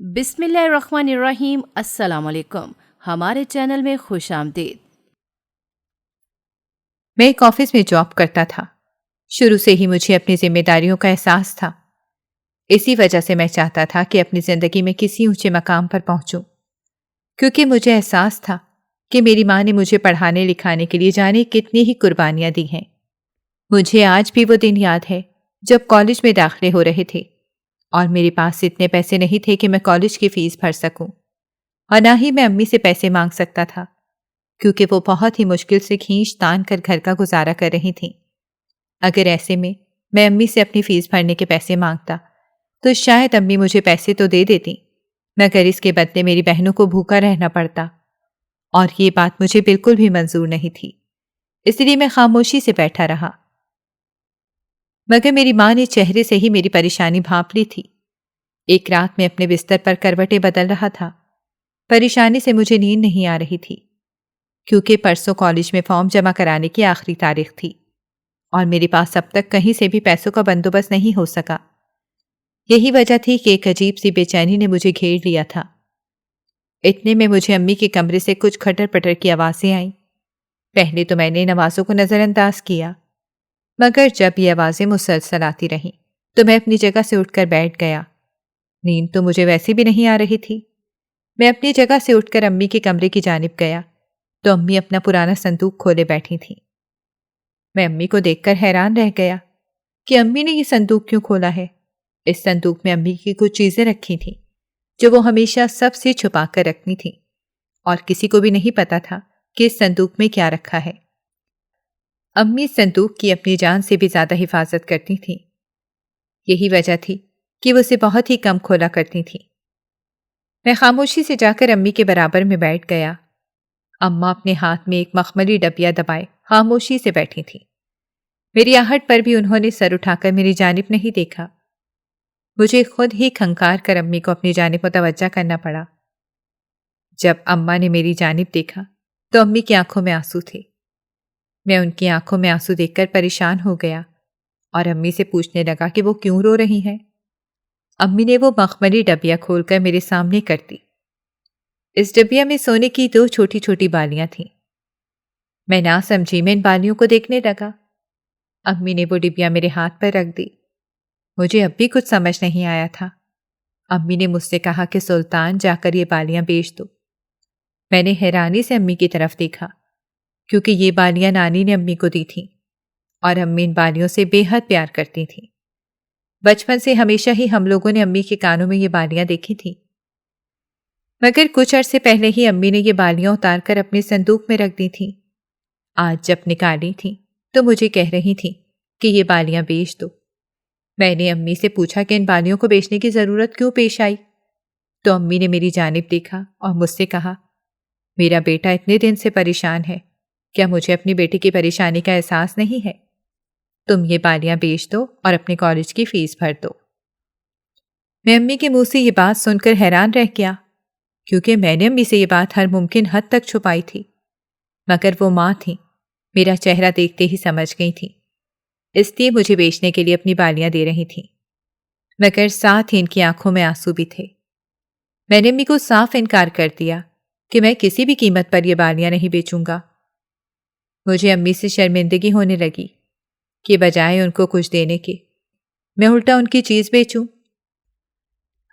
بسم اللہ الرحمن الرحیم۔ السلام علیکم، ہمارے چینل میں خوش آمدید۔ میں ایک آفس میں جاب کرتا تھا۔ شروع سے ہی مجھے اپنی ذمہ داریوں کا احساس تھا۔ اسی وجہ سے میں چاہتا تھا کہ اپنی زندگی میں کسی اونچے مقام پر پہنچوں، کیونکہ مجھے احساس تھا کہ میری ماں نے مجھے پڑھانے لکھانے کے لیے جانے کتنی ہی قربانیاں دی ہیں۔ مجھے آج بھی وہ دن یاد ہے جب کالج میں داخلے ہو رہے تھے اور میرے پاس اتنے پیسے نہیں تھے کہ میں کالج کی فیس بھر سکوں، اور نہ ہی میں امی سے پیسے مانگ سکتا تھا، کیونکہ وہ بہت ہی مشکل سے کھینچ تان کر گھر کا گزارا کر رہی تھیں۔ اگر ایسے میں امی سے اپنی فیس بھرنے کے پیسے مانگتا تو شاید امی مجھے پیسے تو دے دیتی، مگر اس کے بدلے میری بہنوں کو بھوکا رہنا پڑتا، اور یہ بات مجھے بالکل بھی منظور نہیں تھی۔ اس لیے میں خاموشی سے بیٹھا رہا، مگر میری ماں نے چہرے سے ہی میری پریشانی بھانپ لی تھی۔ ایک رات میں اپنے بستر پر کروٹیں بدل رہا تھا۔ پریشانی سے مجھے نیند نہیں آ رہی تھی، کیونکہ پرسوں کالج میں فارم جمع کرانے کی آخری تاریخ تھی، اور میرے پاس اب تک کہیں سے بھی پیسوں کا بندوبست نہیں ہو سکا۔ یہی وجہ تھی کہ ایک عجیب سی بے چینی نے مجھے گھیر لیا تھا۔ اتنے میں مجھے امی کے کمرے سے کچھ کھٹر پٹر کی آوازیں آئیں۔ پہلے تو میں نے ان آوازوں کو نظر انداز کیا، مگر جب یہ آوازیں مسلسل آتی رہیں تو میں اپنی جگہ سے اٹھ کر بیٹھ گیا۔ نیند تو مجھے ویسے بھی نہیں آ رہی تھی۔ میں اپنی جگہ سے اٹھ کر امی کے کمرے کی جانب گیا تو امی اپنا پرانا صندوق کھولے بیٹھی تھیں۔ میں امی کو دیکھ کر حیران رہ گیا کہ امی نے یہ صندوق کیوں کھولا ہے۔ اس صندوق میں امی کی کچھ چیزیں رکھی تھیں جو وہ ہمیشہ سب سے چھپا کر رکھتی تھیں، اور کسی کو بھی نہیں پتا تھا کہ اس صندوق میں کیا رکھا ہے۔ امی اس صندوق کی اپنی جان سے بھی زیادہ حفاظت کرتی تھیں۔ یہی وجہ تھی کہ وہ اسے بہت ہی کم کھولا کرتی تھیں۔ میں خاموشی سے جا کر امی کے برابر میں بیٹھ گیا۔ اماں اپنے ہاتھ میں ایک مخملی ڈبیا دبائے خاموشی سے بیٹھی تھیں۔ میری آہٹ پر بھی انہوں نے سر اٹھا کر میری جانب نہیں دیکھا۔ مجھے خود ہی کھنکار کر امی کو اپنی جانب متوجہ کرنا پڑا۔ جب اماں نے میری جانب دیکھا تو امی کی آنکھوں میں آنسو تھے۔ میں ان کی آنکھوں میں آنسو دیکھ کر پریشان ہو گیا اور امی سے پوچھنے لگا کہ وہ کیوں رو رہی ہیں۔ امی نے وہ مخملی ڈبیا کھول کر میرے سامنے کر دی۔ اس ڈبیا میں سونے کی 2 چھوٹی چھوٹی بالیاں تھیں۔ میں نہ سمجھی میں ان بالیوں کو دیکھنے لگا۔ امی نے وہ ڈبیا میرے ہاتھ پر رکھ دی۔ مجھے اب بھی کچھ سمجھ نہیں آیا تھا۔ امی نے مجھ سے کہا کہ سلطان جا کر یہ بالیاں بیچ دو۔ میں نے حیرانی سے امی کی طرف دیکھا، کیونکہ یہ بالیاں نانی نے امی کو دی تھیں، اور امی ان بالیوں سے بے حد پیار کرتی تھیں۔ بچپن سے ہمیشہ ہی ہم لوگوں نے امی کے کانوں میں یہ بالیاں دیکھی تھیں، مگر کچھ عرصے پہلے ہی امی نے یہ بالیاں اتار کر اپنے صندوق میں رکھ دی تھیں۔ آج جب نکالی تھیں تو مجھے کہہ رہی تھیں کہ یہ بالیاں بیچ دو۔ میں نے امی سے پوچھا کہ ان بالیوں کو بیچنے کی ضرورت کیوں پیش آئی، تو امی نے میری جانب دیکھا اور مجھ سے کہا، میرا بیٹا اتنے دن سے پریشان ہے، کیا مجھے اپنی بیٹی کی پریشانی کا احساس نہیں ہے؟ تم یہ بالیاں بیچ دو اور اپنے کالج کی فیس بھر دو۔ میں امی کے منہ سے یہ بات سن کر حیران رہ گیا، کیونکہ میں نے امی سے یہ بات ہر ممکن حد تک چھپائی تھی، مگر وہ ماں تھیں، میرا چہرہ دیکھتے ہی سمجھ گئی تھیں، اس لیے مجھے بیچنے کے لیے اپنی بالیاں دے رہی تھیں، مگر ساتھ ہی ان کی آنکھوں میں آنسو بھی تھے۔ میں نے امی کو صاف انکار کر دیا کہ میں کسی بھی قیمت پر یہ بالیاں نہیں بیچوں گا۔ مجھے امی سے شرمندگی ہونے لگی کہ بجائے ان کو کچھ دینے کے میں الٹا ان کی چیز بیچوں۔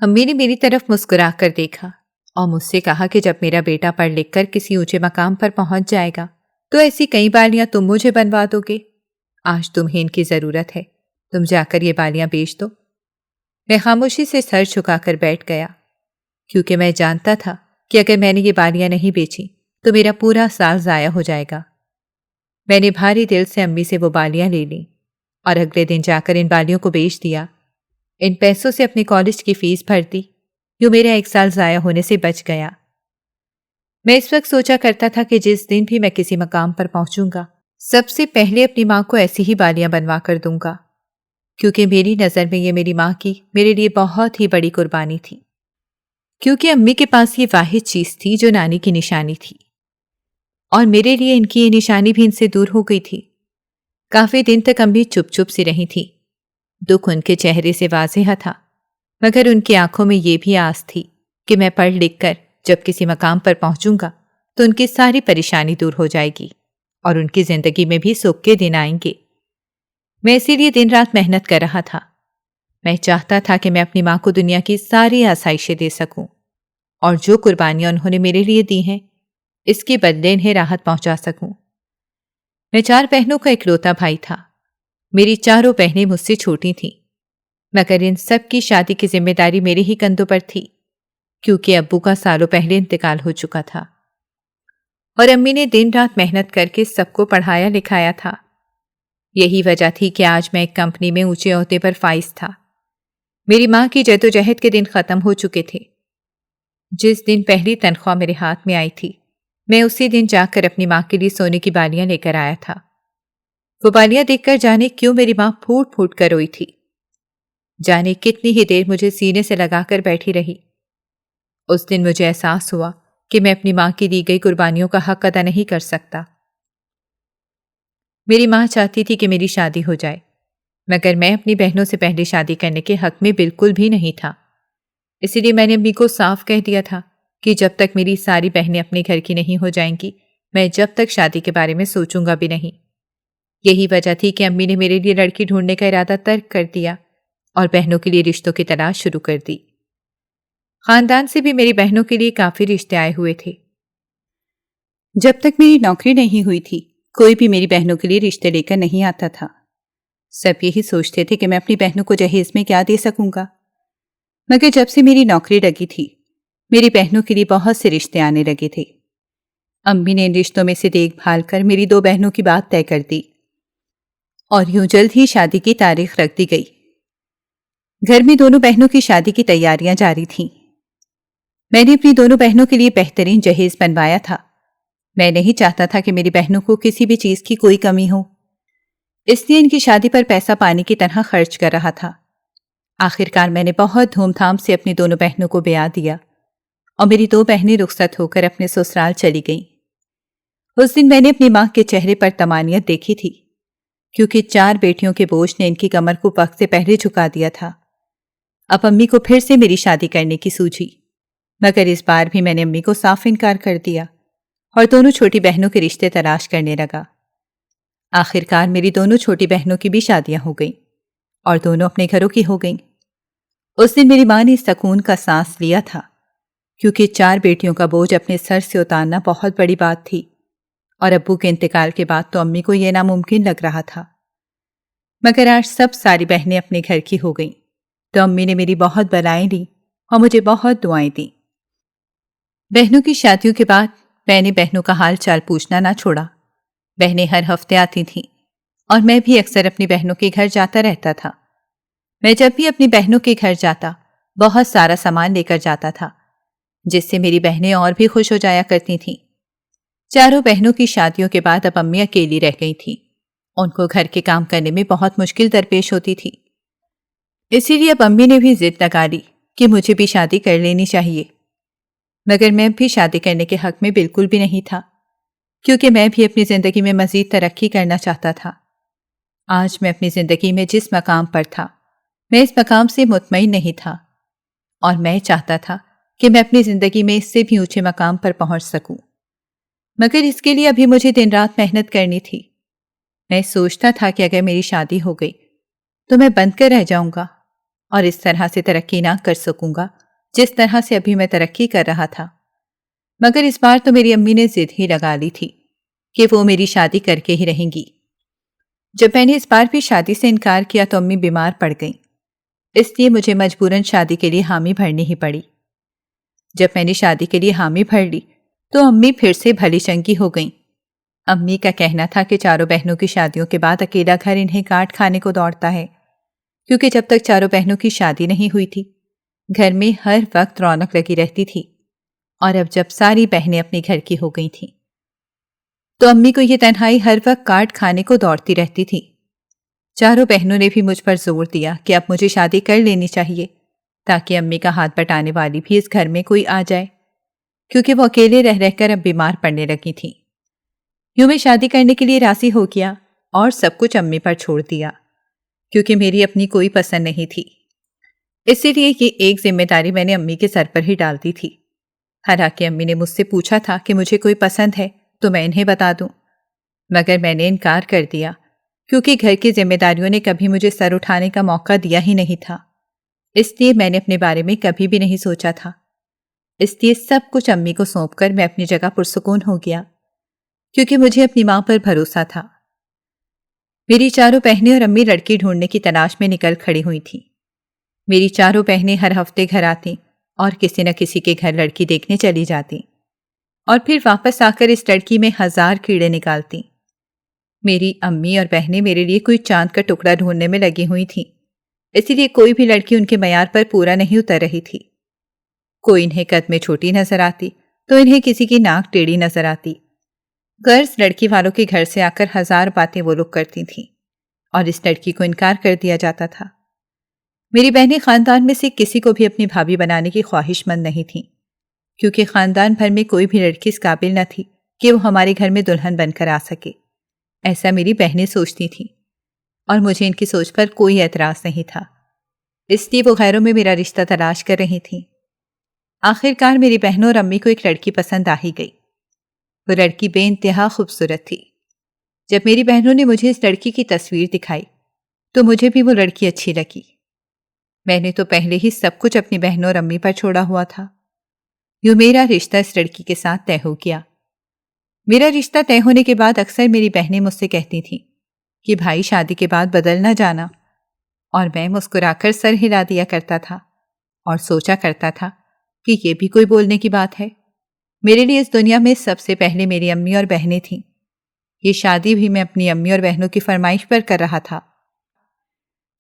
امی نے میری طرف مسکرا کر دیکھا اور مجھ سے کہا کہ جب میرا بیٹا پڑھ لکھ کر کسی اونچے مقام پر پہنچ جائے گا تو ایسی کئی بالیاں تم مجھے بنوا دو گے۔ آج تمہیں ان کی ضرورت ہے، تم جا کر یہ بالیاں بیچ دو۔ میں خاموشی سے سر جھکا کر بیٹھ گیا، کیونکہ میں جانتا تھا کہ اگر میں نے یہ بالیاں نہیں بیچی تو میرا پورا سال ضائع ہو جائے گا۔ میں نے بھاری دل سے امی سے وہ بالیاں لے لیں اور اگلے دن جا کر ان بالیوں کو بیچ دیا۔ ان پیسوں سے اپنے کالج کی فیس بھر دی، جو میرا 1 سال ضائع ہونے سے بچ گیا۔ میں اس وقت سوچا کرتا تھا کہ جس دن بھی میں کسی مقام پر پہنچوں گا، سب سے پہلے اپنی ماں کو ایسی ہی بالیاں بنوا کر دوں گا، کیونکہ میری نظر میں یہ میری ماں کی میرے لیے بہت ہی بڑی قربانی تھی، کیونکہ امی کے پاس یہ واحد چیز تھی جو نانی کی نشانی تھی، اور میرے لیے ان کی یہ نشانی بھی ان سے دور ہو گئی تھی۔ کافی دن تک امی چپ چپ سی رہی تھی۔ دکھ ان کے چہرے سے واضح تھا، مگر ان کی آنکھوں میں یہ بھی آس تھی کہ میں پڑھ لکھ کر جب کسی مقام پر پہنچوں گا تو ان کی ساری پریشانی دور ہو جائے گی اور ان کی زندگی میں بھی سکھ کے دن آئیں گے۔ میں اسی لیے دن رات محنت کر رہا تھا۔ میں چاہتا تھا کہ میں اپنی ماں کو دنیا کی ساری آسائشیں دے سکوں اور جو قربانیاں انہوں نے میرے لیے دی ہیں اس کے بدلے انہیں راحت پہنچا سکوں۔ میں 4 بہنوں کا اکلوتا بھائی تھا۔ میری چاروں بہنیں مجھ سے چھوٹی تھیں، مگر ان سب کی شادی کی ذمہ داری میرے ہی کندھوں پر تھی، کیونکہ ابو کا سالوں پہلے انتقال ہو چکا تھا اور امی نے دن رات محنت کر کے سب کو پڑھایا لکھایا تھا۔ یہی وجہ تھی کہ آج میں ایک کمپنی میں اونچے عہدے پر فائز تھا۔ میری ماں کی جدوجہد کے دن ختم ہو چکے تھے۔ جس دن پہلی تنخواہ میرے ہاتھ میں آئی تھی، میں اسی دن جا کر اپنی ماں کے لیے سونے کی بالیاں لے کر آیا تھا۔ وہ بالیاں دیکھ کر جانے کیوں میری ماں پھوٹ پھوٹ کر روئی تھی۔ جانے کتنی ہی دیر مجھے سینے سے لگا کر بیٹھی رہی۔ اس دن مجھے احساس ہوا کہ میں اپنی ماں کی دی گئی قربانیوں کا حق ادا نہیں کر سکتا۔ میری ماں چاہتی تھی کہ میری شادی ہو جائے، مگر میں اپنی بہنوں سے پہلے شادی کرنے کے حق میں بالکل بھی نہیں تھا۔ اسی لیے میں نے امی کو صاف کہہ دیا تھا کہ جب تک میری ساری بہنیں اپنے گھر کی نہیں ہو جائیں گی، میں جب تک شادی کے بارے میں سوچوں گا بھی نہیں۔ یہی وجہ تھی کہ امی نے میرے لیے لڑکی ڈھونڈنے کا ارادہ ترک کر دیا اور بہنوں کے لیے رشتوں کی تلاش شروع کر دی۔ خاندان سے بھی میری بہنوں کے لیے کافی رشتے آئے ہوئے تھے۔ جب تک میری نوکری نہیں ہوئی تھی، کوئی بھی میری بہنوں کے لیے رشتے لے کر نہیں آتا تھا۔ سب یہی سوچتے تھے کہ میں اپنی بہنوں کو جہیز میں کیا دے سکوں گا، مگر جب سے میری نوکری لگی تھی، میری بہنوں کے لیے بہت سے رشتے آنے لگے تھے۔ امی نے ان رشتوں میں سے دیکھ بھال کر میری 2 بہنوں کی بات طے کر دی اور یوں جلد ہی شادی کی تاریخ رکھ دی گئی۔ گھر میں دونوں بہنوں کی شادی کی تیاریاں جاری تھیں۔ میں نے اپنی دونوں بہنوں کے لیے بہترین جہیز بنوایا تھا۔ میں نہیں چاہتا تھا کہ میری بہنوں کو کسی بھی چیز کی کوئی کمی ہو، اس لیے ان کی شادی پر پیسہ پانی کی طرح خرچ کر رہا تھا۔ آخرکار میں نے بہت دھوم دھام سے اپنی دونوں بہنوں کو بیاہ دیا اور میری 2 بہنیں رخصت ہو کر اپنے سسرال چلی گئیں۔ اس دن میں نے اپنی ماں کے چہرے پر طمانینت دیکھی تھی، کیونکہ 4 بیٹیوں کے بوجھ نے ان کی کمر کو وقت سے پہلے جھکا دیا تھا۔ اب امی کو پھر سے میری شادی کرنے کی سوجھی، مگر اس بار بھی میں نے امی کو صاف انکار کر دیا اور دونوں چھوٹی بہنوں کے رشتے تلاش کرنے لگا۔ آخرکار میری دونوں چھوٹی بہنوں کی بھی شادیاں ہو گئیں اور دونوں اپنے گھروں کی ہو گئیں۔ اس دن میری ماں نے سکون کا سانس لیا تھا، کیونکہ 4 بیٹیوں کا بوجھ اپنے سر سے اتارنا بہت بڑی بات تھی اور ابو کے انتقال کے بعد تو امی کو یہ ناممکن لگ رہا تھا۔ مگر آج ساری بہنیں اپنے گھر کی ہو گئیں تو امی نے میری بہت بلائیں لی اور مجھے بہت دعائیں دیں۔ بہنوں کی شادیوں کے بعد میں نے بہنوں کا حال چال پوچھنا نہ چھوڑا۔ بہنیں ہر ہفتے آتی تھیں اور میں بھی اکثر اپنی بہنوں کے گھر جاتا رہتا تھا۔ میں جب بھی اپنی بہنوں کے گھر جاتا بہت سارا سامان لے کر جاتا تھا، جس سے میری بہنیں اور بھی خوش ہو جایا کرتی تھیں۔ چاروں بہنوں کی شادیوں کے بعد اب امی اکیلی رہ گئی تھیں۔ ان کو گھر کے کام کرنے میں بہت مشکل درپیش ہوتی تھی، اسی لیے اب امی نے بھی ضد لگا لی کہ مجھے بھی شادی کر لینی چاہیے۔ مگر میں بھی شادی کرنے کے حق میں بالکل بھی نہیں تھا، کیونکہ میں بھی اپنی زندگی میں مزید ترقی کرنا چاہتا تھا۔ آج میں اپنی زندگی میں جس مقام پر تھا، میں اس مقام سے مطمئن نہیں تھا اور میں چاہتا تھا کہ میں اپنی زندگی میں اس سے بھی اونچے مقام پر پہنچ سکوں، مگر اس کے لیے ابھی مجھے دن رات محنت کرنی تھی۔ میں سوچتا تھا کہ اگر میری شادی ہو گئی تو میں بند کر رہ جاؤں گا اور اس طرح سے ترقی نہ کر سکوں گا جس طرح سے ابھی میں ترقی کر رہا تھا۔ مگر اس بار تو میری امی نے ضد ہی لگا لی تھی کہ وہ میری شادی کر کے ہی رہیں گی۔ جب میں نے اس بار بھی شادی سے انکار کیا تو امی بیمار پڑ گئیں، اس لیے مجھے مجبوراً شادی کے لیے حامی بھرنی ہی پڑی۔ جب میں نے شادی کے لیے حامی بھر لی تو امی پھر سے بھلی چنکی ہو گئیں۔ امی کا کہنا تھا کہ چاروں بہنوں کی شادیوں کے بعد اکیلا گھر انہیں کاٹ کھانے کو دوڑتا ہے، کیونکہ جب تک چاروں بہنوں کی شادی نہیں ہوئی تھی گھر میں ہر وقت رونق لگی رہتی تھی، اور اب جب ساری بہنیں اپنے گھر کی ہو گئی تھیں تو امی کو یہ تنہائی ہر وقت کاٹ کھانے کو دوڑتی رہتی تھی۔ چاروں بہنوں نے بھی مجھ پر زور دیا کہ اب مجھے شادی کر لینی چاہیے تاکہ امی کا ہاتھ بٹانے والی بھی اس گھر میں کوئی آ جائے، کیونکہ وہ اکیلے رہ کر اب بیمار پڑنے لگی تھیں۔ یوں میں شادی کرنے کے لیے راضی ہو گیا اور سب کچھ امی پر چھوڑ دیا، کیونکہ میری اپنی کوئی پسند نہیں تھی۔ اسی لیے یہ ایک ذمہ داری میں نے امی کے سر پر ہی ڈال دی تھی۔ حالانکہ امی نے مجھ سے پوچھا تھا کہ مجھے کوئی پسند ہے تو میں انہیں بتا دوں، مگر میں نے انکار کر دیا کیونکہ گھر کی ذمہ داریوں نے کبھی مجھے سر اٹھانے کا موقع دیا ہی نہیں تھا۔ اس لیے میں نے اپنے بارے میں کبھی بھی نہیں سوچا تھا۔ اس لیے سب کچھ امی کو سونپ کر میں اپنی جگہ پرسکون ہو گیا، کیونکہ مجھے اپنی ماں پر بھروسہ تھا۔ میری چاروں بہنیں اور امی لڑکی ڈھونڈنے کی تلاش میں نکل کھڑی ہوئی تھیں۔ میری چاروں بہنیں ہر ہفتے گھر آتیں اور کسی نہ کسی کے گھر لڑکی دیکھنے چلی جاتیں اور پھر واپس آ کر اس لڑکی میں 1000 کیڑے نکالتیں۔ میری امی اور بہنیں میرے لیے کوئی چاند کا ٹکڑا ڈھونڈنے میں لگی ہوئی تھیں، اسی لیے کوئی بھی لڑکی ان کے معیار پر پورا نہیں اتر رہی تھی۔ کوئی انہیں قد میں چھوٹی نظر آتی تو انہیں کسی کی ناک ٹیڑھی نظر آتی۔ غرض لڑکی والوں کے گھر سے آ کر 1000 باتیں وہ لوگ کرتی تھیں اور اس لڑکی کو انکار کر دیا جاتا تھا۔ میری بہنیں خاندان میں سے کسی کو بھی اپنی بھابھی بنانے کی خواہش مند نہیں تھیں، کیونکہ خاندان بھر میں کوئی بھی لڑکی اس قابل نہ تھی کہ وہ ہمارے گھر میں دلہن بن کر آ سکے۔ ایسا میری بہنیں سوچتی تھیں اور مجھے ان کی سوچ پر کوئی اعتراض نہیں تھا، اس لیے وہ غیروں میں میرا رشتہ تلاش کر رہی تھیں۔ آخر کار میری بہنوں اور امی کو ایک لڑکی پسند آ ہی گئی۔ وہ لڑکی بے انتہا خوبصورت تھی۔ جب میری بہنوں نے مجھے اس لڑکی کی تصویر دکھائی تو مجھے بھی وہ لڑکی اچھی لگی۔ میں نے تو پہلے ہی سب کچھ اپنی بہنوں اور امی پر چھوڑا ہوا تھا۔ یوں میرا رشتہ اس لڑکی کے ساتھ طے ہو گیا۔ میرا رشتہ طے ہونے کے بعد اکثر میری بہنیں مجھ سے کہتی تھیں کہ بھائی شادی کے بعد بدل نہ جانا، اور میں مسکرا کر سر ہلا دیا کرتا تھا اور سوچا کرتا تھا کہ یہ بھی کوئی بولنے کی بات ہے۔ میرے لیے اس دنیا میں سب سے پہلے میری امی اور بہنیں تھیں۔ یہ شادی بھی میں اپنی امی اور بہنوں کی فرمائش پر کر رہا تھا،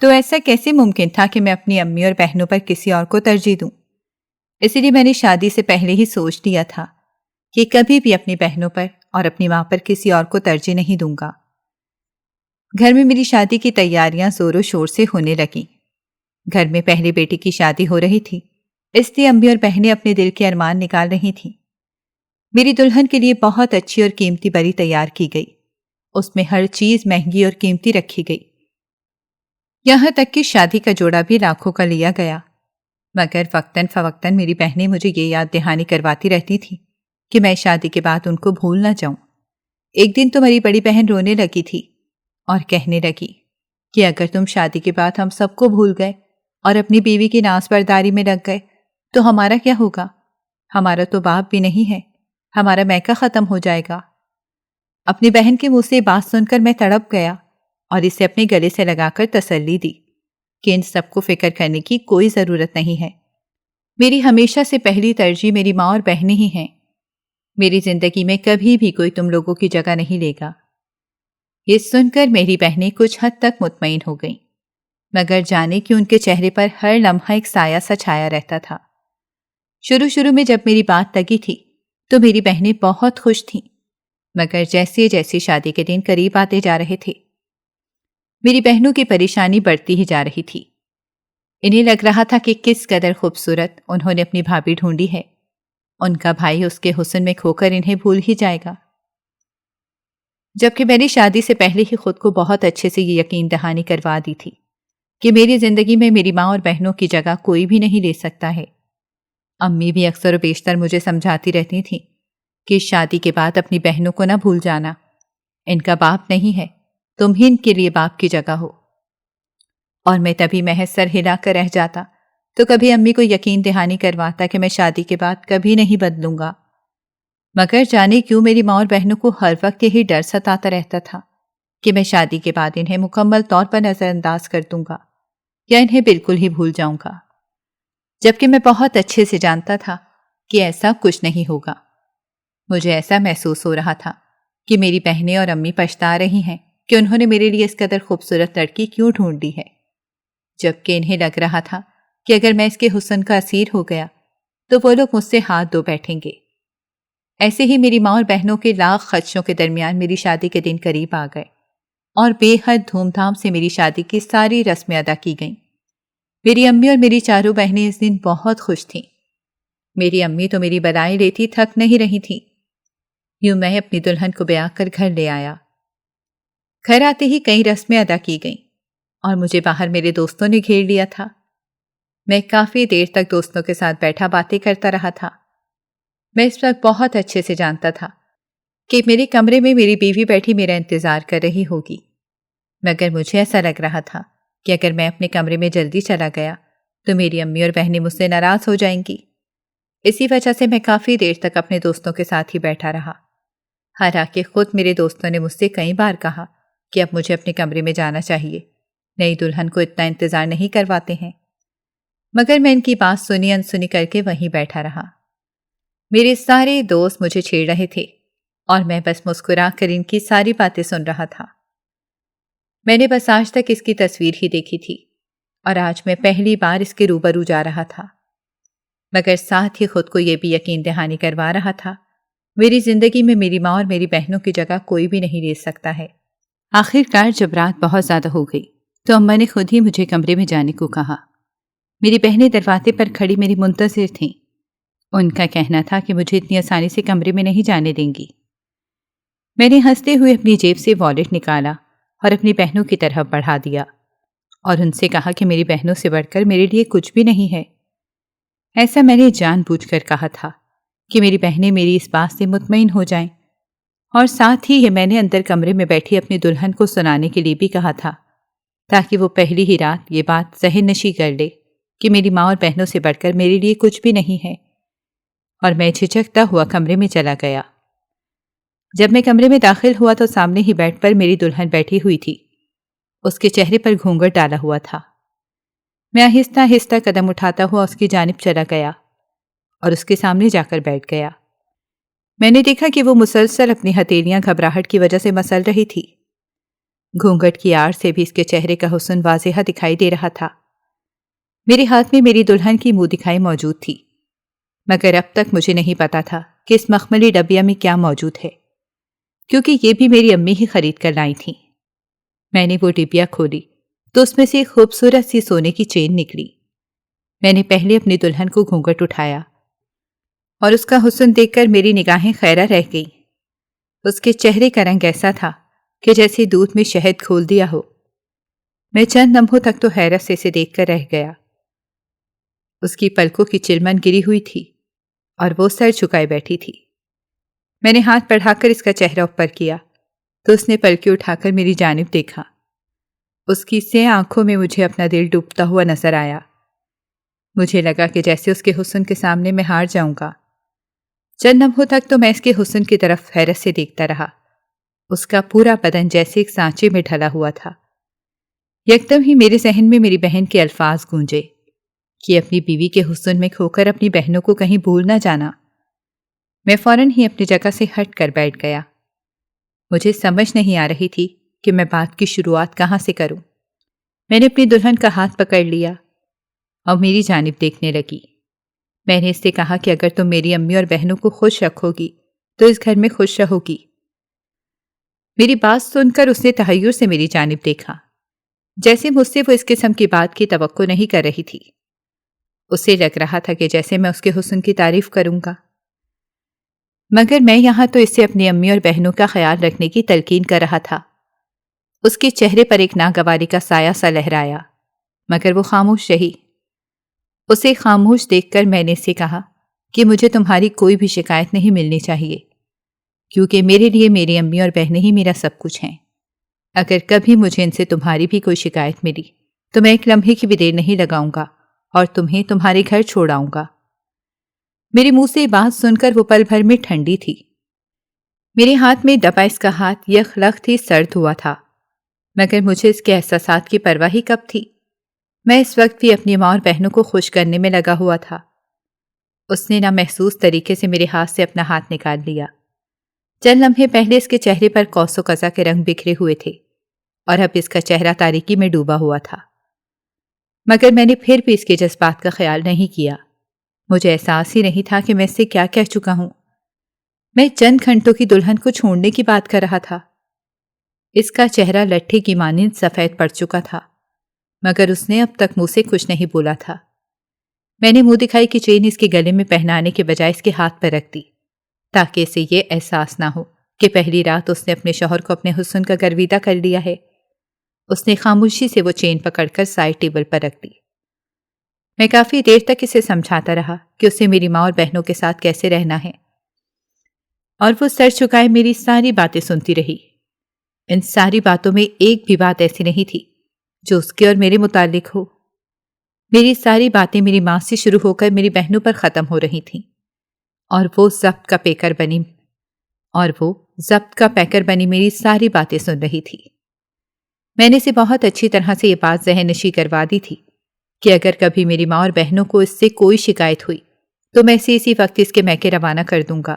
تو ایسا کیسے ممکن تھا کہ میں اپنی امی اور بہنوں پر کسی اور کو ترجیح دوں؟ اسی لیے میں نے شادی سے پہلے ہی سوچ لیا تھا کہ کبھی بھی اپنی بہنوں پر اور اپنی ماں پر کسی اور کو ترجیح نہیں دوں گا۔ گھر میں میری شادی کی تیاریاں زور و شور سے ہونے لگیں۔ گھر میں پہلی بیٹی کی شادی ہو رہی تھی، اس لیے امی اور بہنیں اپنے دل کے ارمان نکال رہی تھیں۔ میری دلہن کے لیے بہت اچھی اور قیمتی بری تیار کی گئی۔ اس میں ہر چیز مہنگی اور قیمتی رکھی گئی، یہاں تک کہ شادی کا جوڑا بھی لاکھوں کا لیا گیا۔ مگر وقتاً فوقتاً میری بہنیں مجھے یہ یاد دہانی کرواتی رہتی تھیں کہ میں شادی کے بعد ان کو بھول نہ جاؤں۔ ایک دن تو میری بڑی بہن رونے لگی تھی اور کہنے لگی کہ اگر تم شادی کے بعد ہم سب کو بھول گئے اور اپنی بیوی کی ناز برداری میں لگ گئے تو ہمارا کیا ہوگا؟ ہمارا تو باپ بھی نہیں ہے، ہمارا میکہ ختم ہو جائے گا۔ اپنی بہن کے منہ سے بات سن کر میں تڑپ گیا اور اسے اپنے گلے سے لگا کر تسلی دی کہ ان سب کو فکر کرنے کی کوئی ضرورت نہیں ہے۔ میری ہمیشہ سے پہلی ترجیح میری ماں اور بہنیں ہی ہیں۔ میری زندگی میں کبھی بھی کوئی تم لوگوں کی جگہ نہیں لے گا۔ یہ سن کر میری بہنیں کچھ حد تک مطمئن ہو گئیں، مگر جانے کہ ان کے چہرے پر ہر لمحہ ایک سایہ سا چھایا رہتا تھا۔ شروع میں جب میری بات لگی تھی تو میری بہنیں بہت خوش تھیں، مگر جیسے جیسے شادی کے دن قریب آتے جا رہے تھے میری بہنوں کی پریشانی بڑھتی ہی جا رہی تھی۔ انہیں لگ رہا تھا کہ کس قدر خوبصورت انہوں نے اپنی بھابھی ڈھونڈی ہے، ان کا بھائی اس کے حسن میں کھو کر انہیں بھول ہی جائے گا۔ جبکہ میں نے شادی سے پہلے ہی خود کو بہت اچھے سے یہ یقین دہانی کروا دی تھی کہ میری زندگی میں میری ماں اور بہنوں کی جگہ کوئی بھی نہیں لے سکتا ہے۔ امی بھی اکثر و بیشتر مجھے سمجھاتی رہتی تھیں کہ شادی کے بعد اپنی بہنوں کو نہ بھول جانا، ان کا باپ نہیں ہے، تم ہی ان کے لیے باپ کی جگہ ہو۔ اور میں تبھی محض سر ہلا کر رہ جاتا تو کبھی امی کو یقین دہانی کرواتا کہ میں شادی کے بعد کبھی نہیں بدلوں گا، مگر جانے کیوں میری ماں اور بہنوں کو ہر وقت یہی ڈر ستاتا رہتا تھا کہ میں شادی کے بعد انہیں مکمل طور پر نظر انداز کر دوں گا یا انہیں بالکل ہی بھول جاؤں گا، جبکہ میں بہت اچھے سے جانتا تھا کہ ایسا کچھ نہیں ہوگا۔ مجھے ایسا محسوس ہو رہا تھا کہ میری بہنیں اور امی پچھتا رہی ہیں کہ انہوں نے میرے لیے اس قدر خوبصورت لڑکی کیوں ڈھونڈ لی ہے، جبکہ انہیں لگ رہا تھا کہ اگر میں اس کے حسن کا اسیر ہو گیا تو وہ لوگ مجھ سے ہاتھ دھو بیٹھیں گے۔ ایسے ہی میری ماں اور بہنوں کے لاکھ خدشوں کے درمیان میری شادی کے دن قریب آ گئے اور بے حد دھوم دھام سے میری شادی کی ساری رسمیں ادا کی گئیں۔ میری امی اور میری چاروں بہنیں اس دن بہت خوش تھیں۔ میری امی تو میری بدائیں لیتی تھک نہیں رہی تھیں۔ یوں میں اپنی دلہن کو بیاہ کر گھر لے آیا۔ گھر آتے ہی کئی رسمیں ادا کی گئیں اور مجھے باہر میرے دوستوں نے گھیر لیا تھا۔ میں کافی دیر تک دوستوں کے ساتھ بیٹھا باتیں کرتا رہا تھا۔ میں اس وقت بہت اچھے سے جانتا تھا کہ میرے کمرے میں میری بیوی بیٹھی میرا انتظار کر رہی ہوگی، مگر مجھے ایسا لگ رہا تھا کہ اگر میں اپنے کمرے میں جلدی چلا گیا تو میری امی اور بہنیں مجھ سے ناراض ہو جائیں گی۔ اسی وجہ سے میں کافی دیر تک اپنے دوستوں کے ساتھ ہی بیٹھا رہا، حالانکہ خود میرے دوستوں نے مجھ سے کئی بار کہا کہ اب مجھے اپنے کمرے میں جانا چاہیے، نئی دلہن کو اتنا انتظار نہیں کرواتے ہیں، مگر میں ان کی بات سنی انسنی کر کے وہیں بیٹھا رہا۔ میرے سارے دوست مجھے چھیڑ رہے تھے اور میں بس مسکرا کر ان کی ساری باتیں سن رہا تھا۔ میں نے بس آج تک اس کی تصویر ہی دیکھی تھی اور آج میں پہلی بار اس کے روبرو جا رہا تھا، مگر ساتھ ہی خود کو یہ بھی یقین دہانی کروا رہا تھا میری زندگی میں میری ماں اور میری بہنوں کی جگہ کوئی بھی نہیں لے سکتا ہے۔ آخر کار جب رات بہت زیادہ ہو گئی تو اماں نے خود ہی مجھے کمرے میں جانے کو کہا۔ میری بہنیں دروازے پر کھڑی میری منتظر تھیں۔ ان کا کہنا تھا کہ مجھے اتنی آسانی سے کمرے میں نہیں جانے دیں گی۔ میں نے ہنستے ہوئے اپنی جیب سے والیٹ نکالا اور اپنی بہنوں کی طرف بڑھا دیا اور ان سے کہا کہ میری بہنوں سے بڑھ کر میرے لیے کچھ بھی نہیں ہے۔ ایسا میں نے جان بوجھ کر کہا تھا کہ میری بہنیں میری اس بات سے مطمئن ہو جائیں، اور ساتھ ہی یہ میں نے اندر کمرے میں بیٹھی اپنی دلہن کو سنانے کے لیے بھی کہا تھا، تاکہ وہ پہلی ہی رات یہ بات ذہن نشی کر لے کہ میری ماں اور بہنوں سے بڑھ کر میرے لیے کچھ بھی نہیں ہے۔ اور میں جھجکتا ہوا کمرے میں چلا گیا۔ جب میں کمرے میں داخل ہوا تو سامنے ہی بیڈ پر میری دلہن بیٹھی ہوئی تھی، اس کے چہرے پر گھونگھٹ ڈالا ہوا تھا۔ میں آہستہ آہستہ قدم اٹھاتا ہوا اس کی جانب چلا گیا اور اس کے سامنے جا کر بیٹھ گیا۔ میں نے دیکھا کہ وہ مسلسل اپنی ہتھیلیاں گھبراہٹ کی وجہ سے مسل رہی تھی۔ گھونگھٹ کی آڑ سے بھی اس کے چہرے کا حسن واضح دکھائی دے رہا تھا۔ میرے ہاتھ میں میری دلہن کی منہ دکھائی موجود تھی، مگر اب تک مجھے نہیں پتا تھا کہ اس مخملی ڈبیا میں کیا موجود ہے، کیونکہ یہ بھی میری امی ہی خرید کر لائی تھیں۔ میں نے وہ ڈبیا کھولی تو اس میں سے ایک خوبصورت سی سونے کی چین نکلی۔ میں نے پہلے اپنی دلہن کو گھونگھٹ اٹھایا اور اس کا حسن دیکھ کر میری نگاہیں خیرہ رہ گئی۔ اس کے چہرے کا رنگ ایسا تھا کہ جیسے دودھ میں شہد گھول دیا ہو۔ میں چند لمحوں تک تو حیرت سے اسے دیکھ کر رہ گیا۔ اس کی پلکوں کی چلمن گری ہوئی تھی اور وہ سر جھکائے بیٹھی تھی۔ میں نے ہاتھ بڑھا کر اس کا چہرہ اوپر کیا تو اس نے پلکیں اٹھا کر میری جانب دیکھا۔ اس کی سیاہ آنکھوں میں مجھے اپنا دل ڈوبتا ہوا نظر آیا۔ مجھے لگا کہ جیسے اس کے حسن کے سامنے میں ہار جاؤں گا۔ چند لمحوں تک تو میں اس کے حسن کی طرف حیرت سے دیکھتا رہا۔ اس کا پورا بدن جیسے ایک سانچے میں ڈھلا ہوا تھا۔ یکدم ہی میرے ذہن میں میری بہن کے الفاظ گونجے کہ اپنی بیوی کے حسن میں کھو کر اپنی بہنوں کو کہیں بھول نہ جانا۔ میں فوراً ہی اپنی جگہ سے ہٹ کر بیٹھ گیا۔ مجھے سمجھ نہیں آ رہی تھی کہ میں بات کی شروعات کہاں سے کروں۔ میں نے اپنی دلہن کا ہاتھ پکڑ لیا اور میری جانب دیکھنے لگی۔ میں نے اس سے کہا کہ اگر تم میری امی اور بہنوں کو خوش رکھو گی تو اس گھر میں خوش رہو گی۔ میری بات سن کر اس نے تحیر سے میری جانب دیکھا، جیسے مجھ سے وہ اس قسم کی بات کی توقع نہیں کر رہی تھی۔ اسے لگ رہا تھا کہ جیسے میں اس کے حسن کی تعریف کروں گا، مگر میں یہاں تو اسے اپنی امی اور بہنوں کا خیال رکھنے کی تلقین کر رہا تھا۔ اس کے چہرے پر ایک ناگواری کا سایہ سا لہرایا، مگر وہ خاموش رہی۔ اسے خاموش دیکھ کر میں نے اسے کہا کہ مجھے تمہاری کوئی بھی شکایت نہیں ملنی چاہیے، کیونکہ میرے لیے میری امی اور بہنیں ہی میرا سب کچھ ہیں۔ اگر کبھی مجھے ان سے تمہاری بھی کوئی شکایت ملی تو میں ایک لمحے کی بھی دیر نہیں لگاؤں گا اور تمہیں تمہارے گھر چھوڑ آؤں گا۔ میرے منہ سے بات سن کر وہ پل بھر میں ٹھنڈی تھی۔ میرے ہاتھ میں دبا اس کا ہاتھ یخ لخت ہی سرد ہوا تھا، مگر مجھے اس کے احساسات کی پرواہ ہی کب تھی۔ میں اس وقت بھی اپنی ماں اور بہنوں کو خوش کرنے میں لگا ہوا تھا۔ اس نے نامحسوس طریقے سے میرے ہاتھ سے اپنا ہاتھ نکال لیا۔ چند لمحے پہلے اس کے چہرے پر قوس و قزح کے رنگ بکھرے ہوئے تھے اور اب اس کا چہرہ تاریکی میں ڈوبا ہوا تھا، مگر میں نے پھر بھی اس کے جذبات کا خیال نہیں کیا۔ مجھے احساس ہی نہیں تھا کہ میں اس سے کیا کہہ چکا ہوں۔ میں چند گھنٹوں کی دلہن کو چھوڑنے کی بات کر رہا تھا۔ اس کا چہرہ لٹھے کی مانند سفید پڑ چکا تھا، مگر اس نے اب تک منہ سے کچھ نہیں بولا تھا۔ میں نے منہ دکھائی کی چین اس کے گلے میں پہنانے کے بجائے اس کے ہاتھ پر رکھ دی، تاکہ اسے یہ احساس نہ ہو کہ پہلی رات اس نے اپنے شوہر کو اپنے حسن کا گرویدہ کر لیا ہے۔ اس نے خاموشی سے وہ چین پکڑ کر سائڈ ٹیبل پر رکھ دی۔ میں کافی دیر تک اسے سمجھاتا رہا کہ اسے میری ماں اور بہنوں کے ساتھ کیسے رہنا ہے، اور وہ سر جھکائے میری ساری باتیں سنتی رہی۔ ان ساری باتوں میں ایک بھی بات ایسی نہیں تھی جو اس کے اور میرے متعلق ہو۔ میری ساری باتیں میری ماں سے شروع ہو کر میری بہنوں پر ختم ہو رہی تھیں، اور وہ ضبط کا پیکر بنی میری ساری باتیں سن رہی تھی۔ میں نے اسے بہت اچھی طرح سے یہ بات ذہن نشی کروا دی تھی کہ اگر کبھی میری ماں اور بہنوں کو اس سے کوئی شکایت ہوئی تو میں اسے اسی وقت اس کے میکے روانہ کر دوں گا۔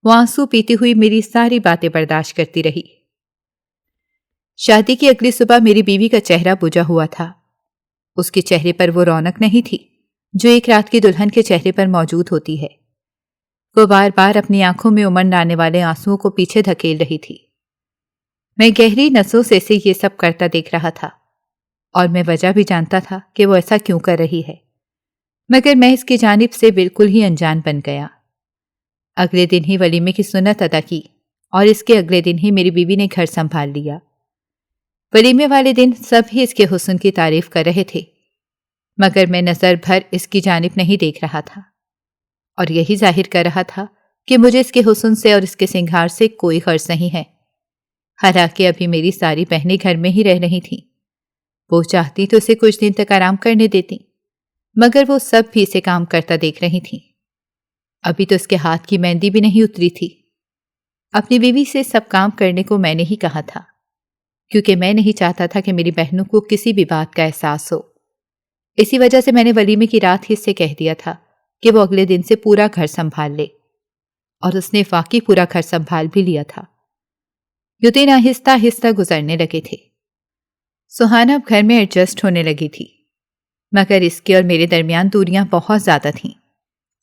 وہ آنسو پیتی ہوئی میری ساری باتیں برداشت کرتی رہی۔ شادی کی اگلی صبح میری بیوی کا چہرہ بجھا ہوا تھا۔ اس کے چہرے پر وہ رونق نہیں تھی جو ایک رات کی دلہن کے چہرے پر موجود ہوتی ہے۔ وہ بار بار اپنی آنکھوں میں امنڈ آنے والے آنسوؤں کو پیچھے دھکیل رہی تھی۔ میں گہری نسوں سے اسے یہ سب کرتا دیکھ رہا تھا، اور میں وجہ بھی جانتا تھا کہ وہ ایسا کیوں کر رہی ہے، مگر میں اس کی جانب سے بالکل ہی انجان بن گیا۔ اگلے دن ہی ولیمے کی سنت ادا کی، اور اس کے اگلے دن ہی میری بیوی نے گھر سنبھال لیا۔ ولیمے والے دن سب ہی اس کے حسن کی تعریف کر رہے تھے، مگر میں نظر بھر اس کی جانب نہیں دیکھ رہا تھا، اور یہی ظاہر کر رہا تھا کہ مجھے اس کے حسن سے اور اس کے سنگھار سے کوئی غرض نہیں ہے۔ حالانکہ ابھی میری ساری بہنیں گھر میں ہی رہ رہی تھیں۔ وہ چاہتی تو اسے کچھ دن تک آرام کرنے دیتی، مگر وہ سب بھی اسے کام کرتا دیکھ رہی تھیں۔ ابھی تو اس کے ہاتھ کی مہندی بھی نہیں اتری تھی۔ اپنی بیوی سے سب کام کرنے کو میں نے ہی کہا تھا، کیونکہ میں نہیں چاہتا تھا کہ میری بہنوں کو کسی بھی بات کا احساس ہو۔ اسی وجہ سے میں نے ولیمے کی رات ہی سے کہہ دیا تھا کہ وہ اگلے دن سے پورا گھر سنبھال لے، اور اس نے واقعی پورا گھر سنبھال بھی لیا تھا۔ یہ دن آہستہ آہستہ گزرنے لگے تھے۔ سہانا اب گھر میں ایڈجسٹ ہونے لگی تھی، مگر اس کے اور میرے درمیان دوریاں بہت زیادہ تھیں،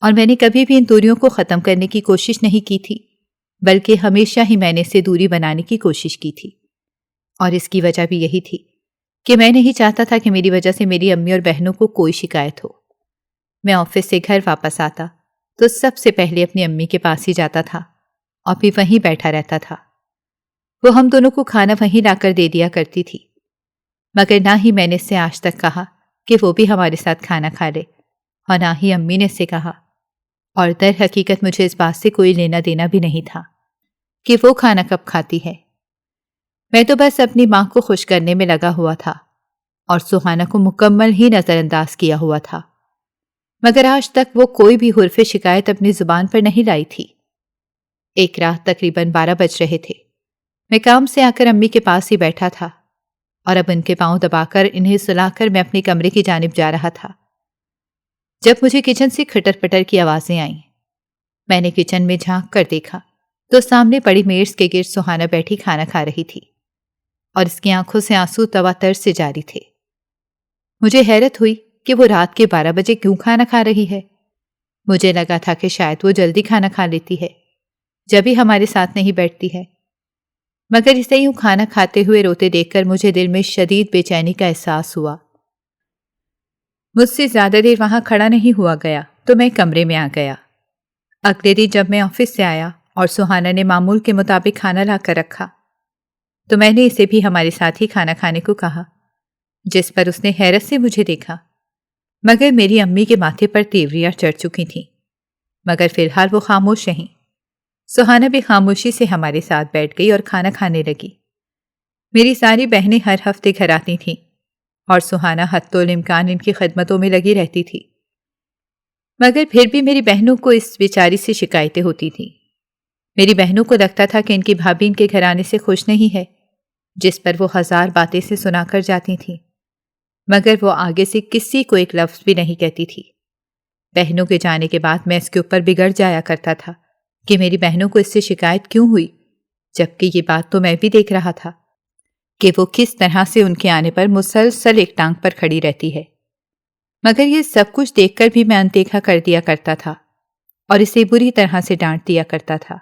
اور میں نے کبھی بھی ان دوریوں کو ختم کرنے کی کوشش نہیں کی تھی، بلکہ ہمیشہ ہی میں نے اسے دوری بنانے کی کوشش کی تھی۔ اور اس کی وجہ بھی یہی تھی کہ میں نہیں چاہتا تھا کہ میری وجہ سے میری امی اور بہنوں کو کوئی شکایت ہو۔ میں آفس سے گھر واپس آتا تو سب سے پہلے اپنی امی کے پاس ہی جاتا تھا، اور پھر وہیں بیٹھا رہتا تھا۔ وہ ہم دونوں کو کھانا وہیں لا کر دے دیا کرتی تھی، مگر نہ ہی میں نے اس سے آج تک کہا کہ وہ بھی ہمارے ساتھ کھانا کھا لے، اور نہ ہی امی نے اس سے کہا، اور در حقیقت مجھے اس بات سے کوئی لینا دینا بھی نہیں تھا کہ وہ کھانا کب کھاتی ہے۔ میں تو بس اپنی ماں کو خوش کرنے میں لگا ہوا تھا، اور سہانا کو مکمل ہی نظر انداز کیا ہوا تھا، مگر آج تک وہ کوئی بھی حرف شکایت اپنی زبان پر نہیں لائی تھی۔ ایک رات تقریباً 12 بج رہے تھے۔ میں کام سے آ کر امی کے پاس ہی بیٹھا تھا، اور اب ان کے پاؤں دبا کر انہیں سلا کر میں اپنے کمرے کی جانب جا رہا تھا، جب مجھے کچن سے کھٹر پٹر کی آوازیں آئیں۔ میں نے کچن میں جھانک کر دیکھا تو سامنے پڑی میز کے گرد سہانا بیٹھی کھانا کھا رہی تھی، اور اس کی آنکھوں سے آنسو تواتر سے جاری تھے۔ مجھے حیرت ہوئی کہ وہ رات کے 12 بجے کیوں کھانا کھا رہی ہے۔ مجھے لگا تھا کہ شاید وہ جلدی کھانا کھا لیتی ہے جب ہی ہمارے ساتھ نہیں بیٹھتی ہے، مگر اسے یوں کھانا کھاتے ہوئے روتے دیکھ کر مجھے دل میں شدید بے چینی کا احساس ہوا۔ مجھ سے زیادہ دیر وہاں کھڑا نہیں ہوا گیا تو میں کمرے میں آ گیا۔ اگلے دن جب میں آفس سے آیا اور سہانا نے معمول کے مطابق کھانا لا کر رکھا تو میں نے اسے بھی ہمارے ساتھ ہی کھانا کھانے کو کہا، جس پر اس نے حیرت سے مجھے دیکھا، مگر میری امی کے ماتھے پر تیوریاں چڑھ چکی تھیں، مگر فی الحال وہ خاموش رہیں۔ سہانا بھی خاموشی سے ہمارے ساتھ بیٹھ گئی اور کھانا کھانے لگی۔ میری ساری بہنیں ہر ہفتے گھر آتی تھیں، اور سہانا حتی الامکان ان کی خدمتوں میں لگی رہتی تھی، مگر پھر بھی میری بہنوں کو اس بیچاری سے شکایتیں ہوتی تھیں۔ میری بہنوں کو لگتا تھا کہ ان کی بھابھی ان کے گھر آنے سے خوش نہیں ہے، جس پر وہ 1000 باتیں سے سنا کر جاتی تھیں، مگر وہ آگے سے کسی کو ایک لفظ بھی نہیں کہتی تھی۔ بہنوں کے جانے کے بعد میں اس کے اوپر بگڑ جایا کرتا تھا کہ میری بہنوں کو اس سے شکایت کیوں ہوئی، جبکہ یہ بات تو میں بھی دیکھ رہا تھا کہ وہ کس طرح سے ان کے آنے پر مسلسل ایک ٹانگ پر کھڑی رہتی ہے، مگر یہ سب کچھ دیکھ کر بھی میں اندیکھا کر دیا کرتا تھا اور اسے بری طرح سے ڈانٹ دیا کرتا تھا،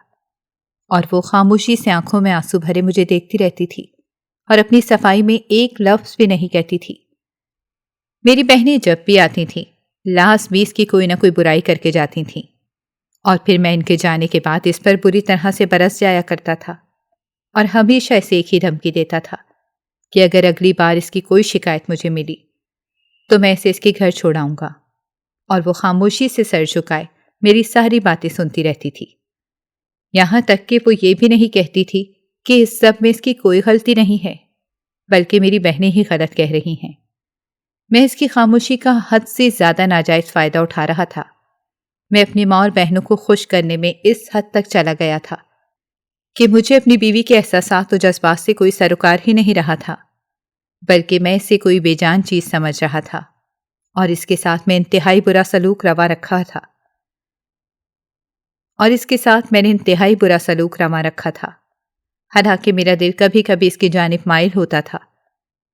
اور وہ خاموشی سے آنکھوں میں آنسو بھرے مجھے دیکھتی رہتی تھی اور اپنی صفائی میں ایک لفظ بھی نہیں کہتی تھی۔ میری بہنیں جب بھی آتی تھیں لاس بیس کی کوئی نہ کوئی برائی کر کے جاتی تھیں، اور پھر میں ان کے جانے کے بعد اس پر بری طرح سے برس جایا کرتا تھا، اور ہمیشہ اسے ایک ہی دھمکی دیتا تھا کہ اگر اگلی بار اس کی کوئی شکایت مجھے ملی تو میں اسے اس کے گھر چھوڑاؤں گا۔ اور وہ خاموشی سے سر جھکائے میری ساری باتیں سنتی رہتی تھی، یہاں تک کہ وہ یہ بھی نہیں کہتی تھی کہ اس سب میں اس کی کوئی غلطی نہیں ہے، بلکہ میری بہنیں ہی غلط کہہ رہی ہیں۔ میں اس کی خاموشی کا حد سے زیادہ ناجائز فائدہ اٹھا رہا تھا۔ میں اپنی ماں اور بہنوں کو خوش کرنے میں اس حد تک چلا گیا تھا کہ مجھے اپنی بیوی کے احساسات و جذبات سے کوئی سروکار ہی نہیں رہا تھا، بلکہ میں اسے کوئی بے جان چیز سمجھ رہا تھا، اور اس کے ساتھ میں انتہائی برا سلوک روا رکھا تھا۔ حالانکہ میرا دل کبھی کبھی اس کی جانب مائل ہوتا تھا،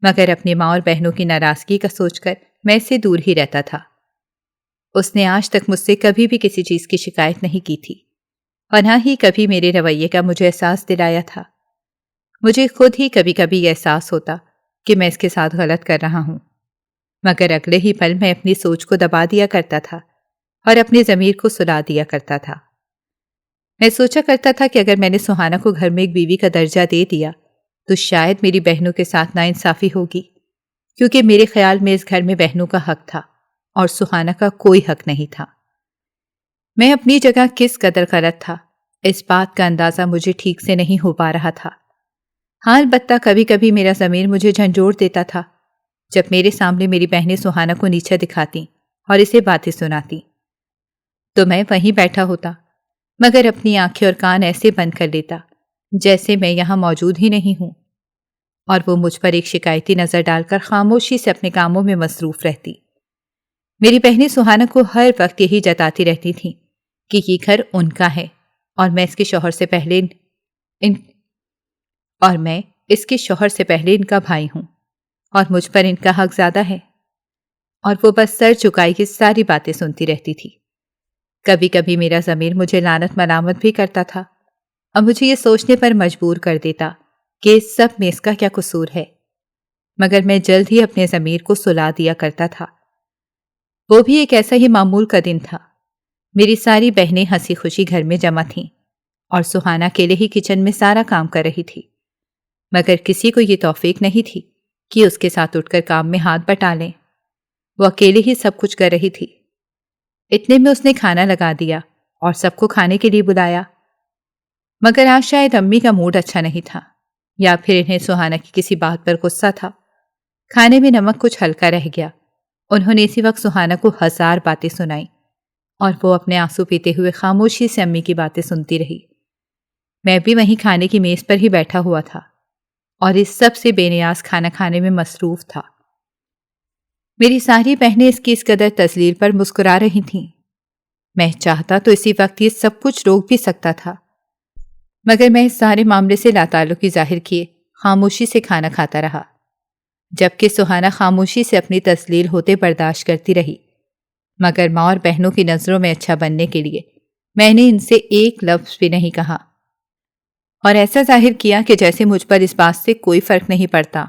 مگر اپنی ماں اور بہنوں کی ناراضگی کا سوچ کر میں اس سے دور ہی رہتا تھا۔ اس نے آج تک مجھ سے کبھی بھی کسی چیز کی شکایت نہیں کی تھی، اور نہ ہی کبھی میرے رویے کا مجھے احساس دلایا تھا۔ مجھے خود ہی کبھی کبھی یہ احساس ہوتا کہ میں اس کے ساتھ غلط کر رہا ہوں، مگر اگلے ہی پل میں اپنی سوچ کو دبا دیا کرتا تھا اور اپنے ضمیر کو سلا دیا کرتا تھا۔ میں سوچا کرتا تھا کہ اگر میں نے سہانا کو گھر میں ایک بیوی کا درجہ دے دیا تو شاید میری بہنوں کے ساتھ ناانصافی ہوگی، کیونکہ میرے خیال میں اس گھر میں بہنوں کا حق تھا اور سہانا کا کوئی حق نہیں تھا۔ میں اپنی جگہ کس قدر غلط تھا، اس بات کا اندازہ مجھے ٹھیک سے نہیں ہو پا رہا تھا۔ ہاں، البتہ کبھی کبھی میرا ضمیر مجھے جھنجھوڑ دیتا تھا جب میرے سامنے میری بہنیں سہانا کو نیچا دکھاتی اور اسے باتیں سناتی، تو میں وہیں بیٹھا ہوتا، مگر اپنی آنکھیں اور کان ایسے بند کر لیتا جیسے میں یہاں موجود ہی نہیں ہوں، اور وہ مجھ پر ایک شکایتی نظر ڈال کر خاموشی سے اپنے کاموں میں مصروف رہتی۔ میری بہنیں سہانا کو ہر وقت یہی جتاتی رہتی تھیں کہ یہ گھر ان کا ہے، اور میں اس کے شوہر سے پہلے ان کا بھائی ہوں، اور مجھ پر ان کا حق زیادہ ہے، اور وہ بس سر جھکائی کی ساری باتیں سنتی رہتی تھی۔ کبھی کبھی میرا ضمیر مجھے لعنت ملامت بھی کرتا تھا اور مجھے یہ سوچنے پر مجبور کر دیتا کہ اس سب میں اس کا کیا قصور ہے، مگر میں جلد ہی اپنے ضمیر کو سلا دیا کرتا تھا۔ وہ بھی ایک ایسا ہی معمول کا دن تھا۔ میری ساری بہنیں ہنسی خوشی گھر میں جمع تھیں اور سہانا اکیلے ہی کچن میں سارا کام کر رہی تھی، مگر کسی کو یہ توفیق نہیں تھی کہ اس کے ساتھ اٹھ کر کام میں ہاتھ بٹا لیں۔ وہ اکیلے ہی سب کچھ کر رہی تھی۔ اتنے میں اس نے کھانا لگا دیا اور سب کو کھانے کے لیے بلایا، مگر آج شاید امی کا موڈ اچھا نہیں تھا، یا پھر انہیں سہانا کی کسی بات پر غصہ تھا۔ کھانے میں نمک کچھ ہلکا رہ گیا۔ انہوں نے اسی وقت سہانا کو 1000 باتیں سنائیں، اور وہ اپنے آنسو پیتے ہوئے خاموشی سے امی کی باتیں سنتی رہی۔ میں بھی وہیں کھانے کی میز پر ہی بیٹھا ہوا تھا اور اس سب سے بے نیاز کھانا کھانے میں مصروف تھا۔ میری ساری بہنیں اس کی اس قدر تذلیل پر مسکرا رہی تھیں۔ میں چاہتا تو اسی وقت یہ سب کچھ روک بھی سکتا تھا، مگر میں اس سارے معاملے سے لاتعلقی ظاہر کیے خاموشی سے کھانا کھاتا رہا، جبکہ سہانا خاموشی سے اپنی تذلیل ہوتے برداشت کرتی رہی۔ مگر ماں اور بہنوں کی نظروں میں اچھا بننے کے لیے میں نے ان سے ایک لفظ بھی نہیں کہا، اور ایسا ظاہر کیا کہ جیسے مجھ پر اس بات سے کوئی فرق نہیں پڑتا۔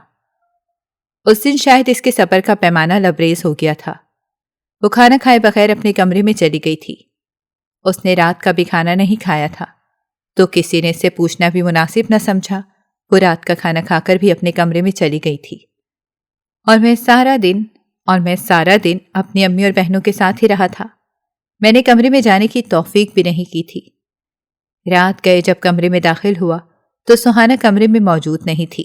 اس دن شاید اس کے صبر کا پیمانہ لبریز ہو گیا تھا۔ وہ کھانا کھائے بغیر اپنے کمرے میں چلی گئی تھی۔ اس نے رات کا بھی کھانا نہیں کھایا تھا، تو کسی نے اس سے پوچھنا بھی مناسب نہ سمجھا۔ وہ رات کا کھانا کھا کر بھی اپنے کمرے میں چلی گئی تھی، اور میں سارا دن اپنی امی اور بہنوں کے ساتھ ہی رہا تھا۔ میں نے کمرے میں جانے کی توفیق بھی نہیں کی تھی۔ رات گئے جب کمرے میں داخل ہوا تو سہانا کمرے میں موجود نہیں تھی۔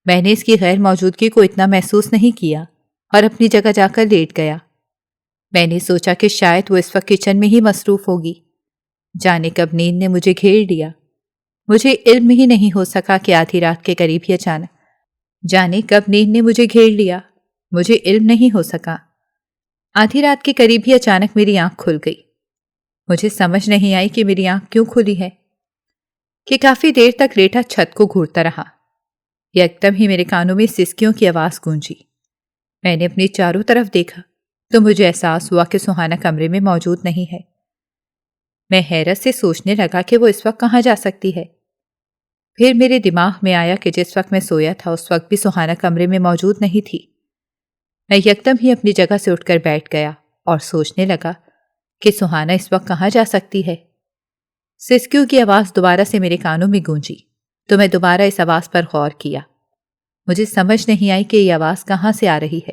میں نے اس کی غیر موجودگی کو اتنا محسوس نہیں کیا اور اپنی جگہ جا کر لیٹ گیا۔ میں نے سوچا کہ شاید وہ اس وقت کچن میں ہی مصروف ہوگی۔ جانے کب نیند نے مجھے گھیر لیا۔ مجھے علم ہی نہیں ہو سکا کہ آدھی رات کے قریب ہی اچانک میری آنکھ کھل گئی۔ مجھے سمجھ نہیں آئی کہ میری آنکھ کیوں کھلی ہے، کہ کافی دیر تک لیٹا چھت کو گھورتا رہا۔ یکدم ہی میرے کانوں میں سسکیوں کی آواز گونجی۔ میں نے اپنی چاروں طرف دیکھا تو مجھے احساس ہوا کہ سہانا کمرے میں موجود نہیں ہے۔ میں حیرت سے سوچنے لگا کہ وہ اس وقت کہاں جا سکتی ہے۔ پھر میرے دماغ میں آیا کہ جس وقت میں سویا تھا اس وقت بھی سہانا کمرے میں موجود نہیں تھی۔ میں یکدم ہی اپنی جگہ سے اٹھ کر بیٹھ گیا اور سوچنے لگا کہ سہانا اس وقت کہاں جا سکتی ہے۔ سسکیوں کی آواز دوبارہ سے میرے کانوں میں گونجی تو میں دوبارہ اس آواز پر غور کیا۔ مجھے سمجھ نہیں آئی کہ یہ آواز کہاں سے آ رہی ہے۔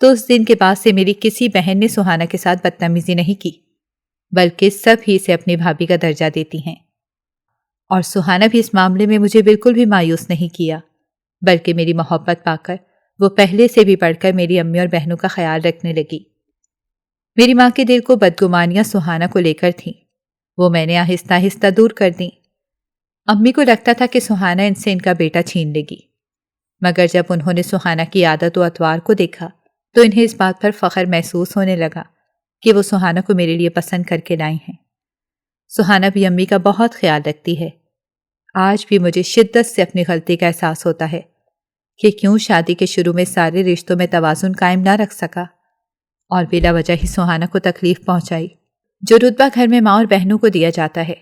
تو اس دن کے بعد سے میری کسی بہن نے سہانا کے ساتھ بدتمیزی نہیں کی، بلکہ سب ہی سے اپنی بھابھی کا درجہ دیتی ہیں۔ اور سہانا بھی اس معاملے میں مجھے بالکل بھی مایوس نہیں کیا، بلکہ میری محبت پا کر وہ پہلے سے بھی بڑھ کر میری امی اور بہنوں کا خیال رکھنے لگی۔ میری ماں کے دل کو بدگمانیاں سہانا کو لے کر تھیں، وہ میں نے آہستہ آہستہ دور کر دیں۔ امی کو لگتا تھا کہ سہانا ان سے ان کا بیٹا چھین لے گی، مگر جب انہوں نے سہانا کی عادت و اطوار کو دیکھا تو انہیں اس بات پر فخر محسوس ہونے لگا کہ وہ سہانا کو میرے لیے پسند کر کے لائی ہیں۔ سہانا بھی امی کا بہت خیال رکھتی ہے۔ آج بھی مجھے شدت سے اپنی غلطی کا احساس ہوتا ہے کہ کیوں شادی کے شروع میں سارے رشتوں میں توازن قائم نہ رکھ سکا اور بلا وجہ ہی سہانا کو تکلیف پہنچائی۔ جو رتبہ گھر میں ماں اور بہنوں کو دیا جاتا ہے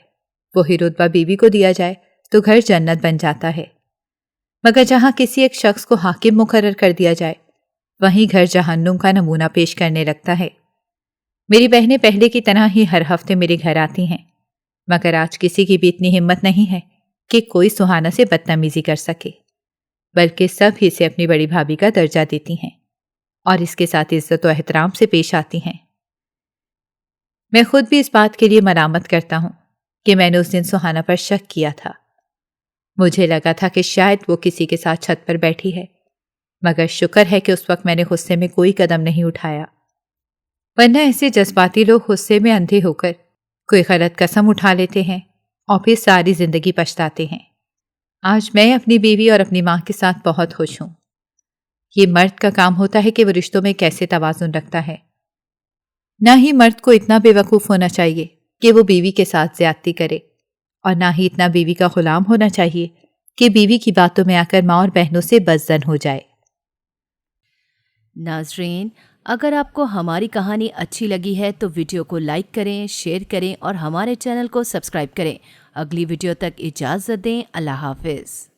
وہی رتبہ بیوی کو دیا جائے تو گھر جنت بن جاتا ہے، مگر جہاں کسی ایک شخص کو حاکم مقرر کر دیا جائے وہیں گھر جہنم کا نمونہ پیش کرنے لگتا ہے۔ میری بہنیں پہلے کی طرح ہی ہر ہفتے میرے گھر آتی ہیں، مگر آج کسی کی بھی اتنی ہمت نہیں ہے کہ کوئی سہانا سے بدتمیزی کر سکے، بلکہ سب ہی سے اپنی بڑی بھابھی کا درجہ دیتی ہیں اور اس کے ساتھ عزت و احترام سے پیش آتی ہیں۔ میں خود بھی اس بات کے لیے ملامت کرتا ہوں کہ میں نے اس دن سہانا پر شک کیا تھا۔ مجھے لگا تھا کہ شاید وہ کسی کے ساتھ چھت پر بیٹھی ہے، مگر شکر ہے کہ اس وقت میں نے غصے میں کوئی قدم نہیں اٹھایا، ورنہ ایسے جذباتی لوگ غصے میں اندھے ہو کر کوئی غلط قسم اٹھا لیتے ہیں اور پھر ساری زندگی پچھتاتے ہیں۔ آج میں اپنی بیوی اور اپنی ماں کے ساتھ بہت خوش ہوں۔ یہ مرد کا کام ہوتا ہے کہ وہ رشتوں میں کیسے توازن رکھتا ہے۔ نہ ہی مرد کو اتنا بے وقوف ہونا چاہیے کہ وہ بیوی کے ساتھ زیادتی کرے، اور نہ ہی اتنا بیوی کا غلام ہونا چاہیے کہ بیوی کی باتوں میں آ کر ماں اور بہنوں سے بدظن ہو جائے۔ ناظرین، اگر آپ کو ہماری کہانی اچھی لگی ہے تو ویڈیو کو لائک کریں، شیئر کریں اور ہمارے چینل کو سبسکرائب کریں۔ اگلی ویڈیو تک اجازت دیں۔ اللہ حافظ۔